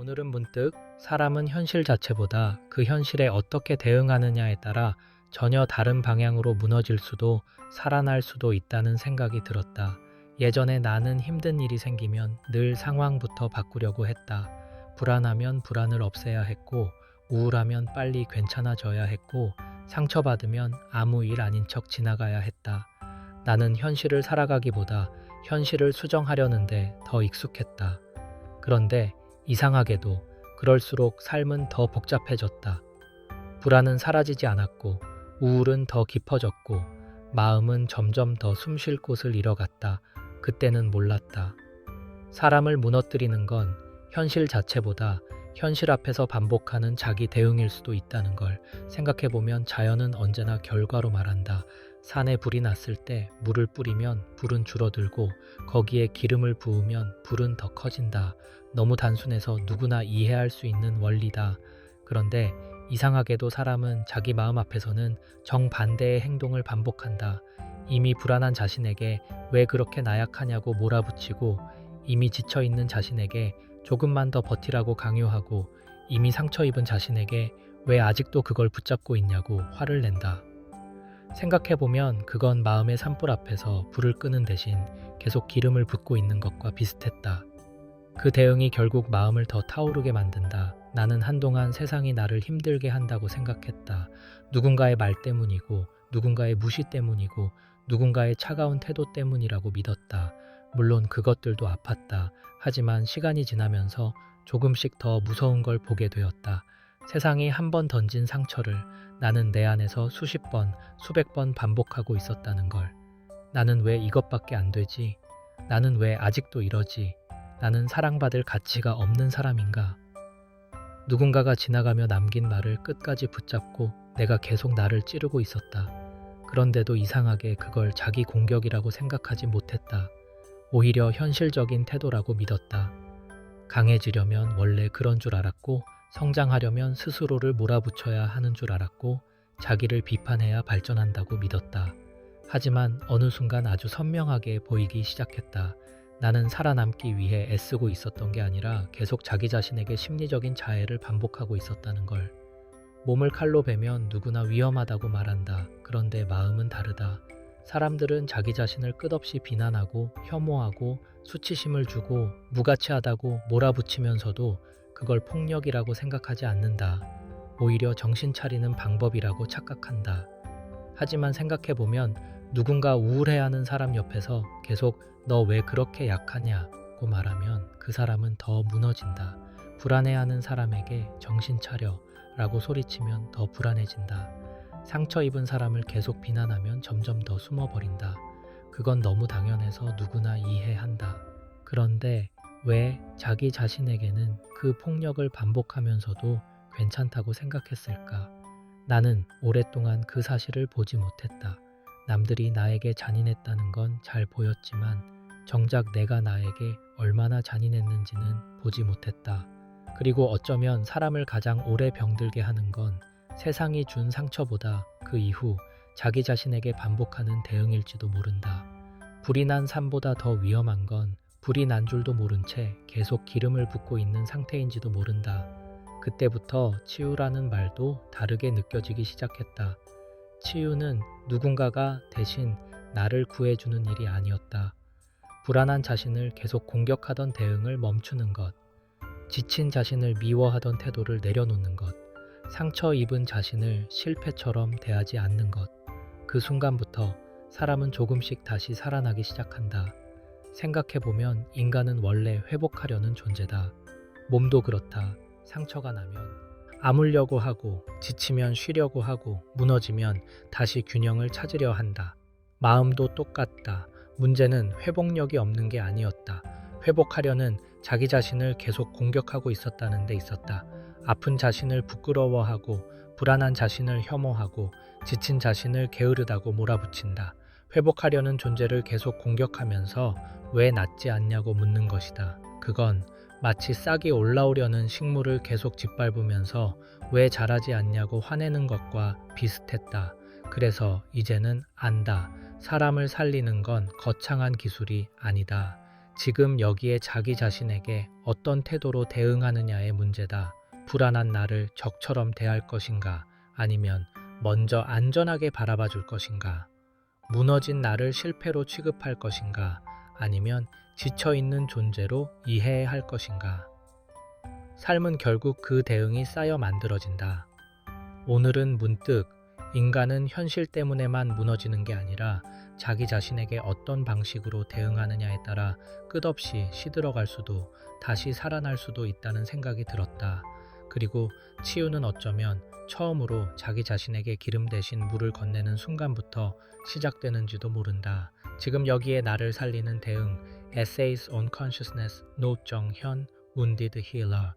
오늘은 문득 사람은 현실 자체보다 그 현실에 어떻게 대응하느냐에 따라 전혀 다른 방향으로 무너질 수도 살아날 수도 있다는 생각이 들었다. 예전에 나는 힘든 일이 생기면 늘 상황부터 바꾸려고 했다. 불안하면 불안을 없애야 했고, 우울하면 빨리 괜찮아져야 했고, 상처받으면 아무 일 아닌 척 지나가야 했다. 나는 현실을 살아가기보다 현실을 수정하려는데 더 익숙했다. 그런데 이상하게도 그럴수록 삶은 더 복잡해졌다. 불안은 사라지지 않았고, 우울은 더 깊어졌고, 마음은 점점 더 숨쉴 곳을 잃어갔다. 그때는 몰랐다. 사람을 무너뜨리는 건 현실 자체보다 현실 앞에서 반복하는 자기 대응일 수도 있다는 걸 생각해보면 자연은 언제나 결과로 말한다. 산에 불이 났을 때 물을 뿌리면 불은 줄어들고 거기에 기름을 부으면 불은 더 커진다. 너무 단순해서 누구나 이해할 수 있는 원리다. 그런데 이상하게도 사람은 자기 마음 앞에서는 정반대의 행동을 반복한다. 이미 불안한 자신에게 왜 그렇게 나약하냐고 몰아붙이고, 이미 지쳐있는 자신에게 조금만 더 버티라고 강요하고, 이미 상처 입은 자신에게 왜 아직도 그걸 붙잡고 있냐고 화를 낸다. 생각해보면 그건 마음의 산불 앞에서 불을 끄는 대신 계속 기름을 붓고 있는 것과 비슷했다. 그 대응이 결국 마음을 더 타오르게 만든다. 나는 한동안 세상이 나를 힘들게 한다고 생각했다. 누군가의 말 때문이고, 누군가의 무시 때문이고, 누군가의 차가운 태도 때문이라고 믿었다. 물론 그것들도 아팠다. 하지만 시간이 지나면서 조금씩 더 무서운 걸 보게 되었다. 세상이 한 번 던진 상처를 나는 내 안에서 수십 번, 수백 번 반복하고 있었다는 걸. 나는 왜 이것밖에 안 되지? 나는 왜 아직도 이러지? 나는 사랑받을 가치가 없는 사람인가? 누군가가 지나가며 남긴 말을 끝까지 붙잡고 내가 계속 나를 찌르고 있었다. 그런데도 이상하게 그걸 자기 공격이라고 생각하지 못했다. 오히려 현실적인 태도라고 믿었다. 강해지려면 원래 그런 줄 알았고, 성장하려면 스스로를 몰아붙여야 하는 줄 알았고, 자기를 비판해야 발전한다고 믿었다. 하지만 어느 순간 아주 선명하게 보이기 시작했다. 나는 살아남기 위해 애쓰고 있었던 게 아니라 계속 자기 자신에게 심리적인 자해를 반복하고 있었다는 걸. 몸을 칼로 베면 누구나 위험하다고 말한다. 그런데 마음은 다르다. 사람들은 자기 자신을 끝없이 비난하고 혐오하고 수치심을 주고 무가치하다고 몰아붙이면서도 그걸 폭력이라고 생각하지 않는다. 오히려 정신 차리는 방법이라고 착각한다. 하지만 생각해보면 누군가 우울해하는 사람 옆에서 계속 너 왜 그렇게 약하냐고 말하면 그 사람은 더 무너진다. 불안해하는 사람에게 정신 차려 라고 소리치면 더 불안해진다. 상처 입은 사람을 계속 비난하면 점점 더 숨어버린다. 그건 너무 당연해서 누구나 이해한다. 그런데 왜 자기 자신에게는 그 폭력을 반복하면서도 괜찮다고 생각했을까? 나는 오랫동안 그 사실을 보지 못했다. 남들이 나에게 잔인했다는 건 잘 보였지만 정작 내가 나에게 얼마나 잔인했는지는 보지 못했다. 그리고 어쩌면 사람을 가장 오래 병들게 하는 건 세상이 준 상처보다 그 이후 자기 자신에게 반복하는 대응일지도 모른다. 불이 난 산보다 더 위험한 건 불이 난 줄도 모른 채 계속 기름을 붓고 있는 상태인지도 모른다. 그때부터 치유라는 말도 다르게 느껴지기 시작했다. 치유는 누군가가 대신 나를 구해주는 일이 아니었다. 불안한 자신을 계속 공격하던 대응을 멈추는 것, 지친 자신을 미워하던 태도를 내려놓는 것, 상처 입은 자신을 실패처럼 대하지 않는 것. 그 순간부터 사람은 조금씩 다시 살아나기 시작한다. 생각해보면 인간은 원래 회복하려는 존재다. 몸도 그렇다. 상처가 나면 아물려고 하고, 지치면 쉬려고 하고, 무너지면 다시 균형을 찾으려 한다. 마음도 똑같다. 문제는 회복력이 없는 게 아니었다. 회복하려는 자기 자신을 계속 공격하고 있었다는 데 있었다. 아픈 자신을 부끄러워하고, 불안한 자신을 혐오하고, 지친 자신을 게으르다고 몰아붙인다. 회복하려는 존재를 계속 공격하면서 왜 낫지 않냐고 묻는 것이다. 그건 마치 싹이 올라오려는 식물을 계속 짓밟으면서 왜 자라지 않냐고 화내는 것과 비슷했다. 그래서 이제는 안다. 사람을 살리는 건 거창한 기술이 아니다. 지금 여기에 자기 자신에게 어떤 태도로 대응하느냐의 문제다. 불안한 나를 적처럼 대할 것인가? 아니면 먼저 안전하게 바라봐 줄 것인가? 무너진 나를 실패로 취급할 것인가? 아니면 지쳐있는 존재로 이해해야 할 것인가? 삶은 결국 그 대응이 쌓여 만들어진다. 오늘은 문득 인간은 현실 때문에만 무너지는 게 아니라 자기 자신에게 어떤 방식으로 대응하느냐에 따라 끝없이 시들어갈 수도 다시 살아날 수도 있다는 생각이 들었다. 그리고 치유는 어쩌면 처음으로 자기 자신에게 기름 대신 물을 건네는 순간부터 시작되는지도 모른다. 지금 여기에 나를 살리는 대응 Essays on Consciousness 노정현 Wounded Healer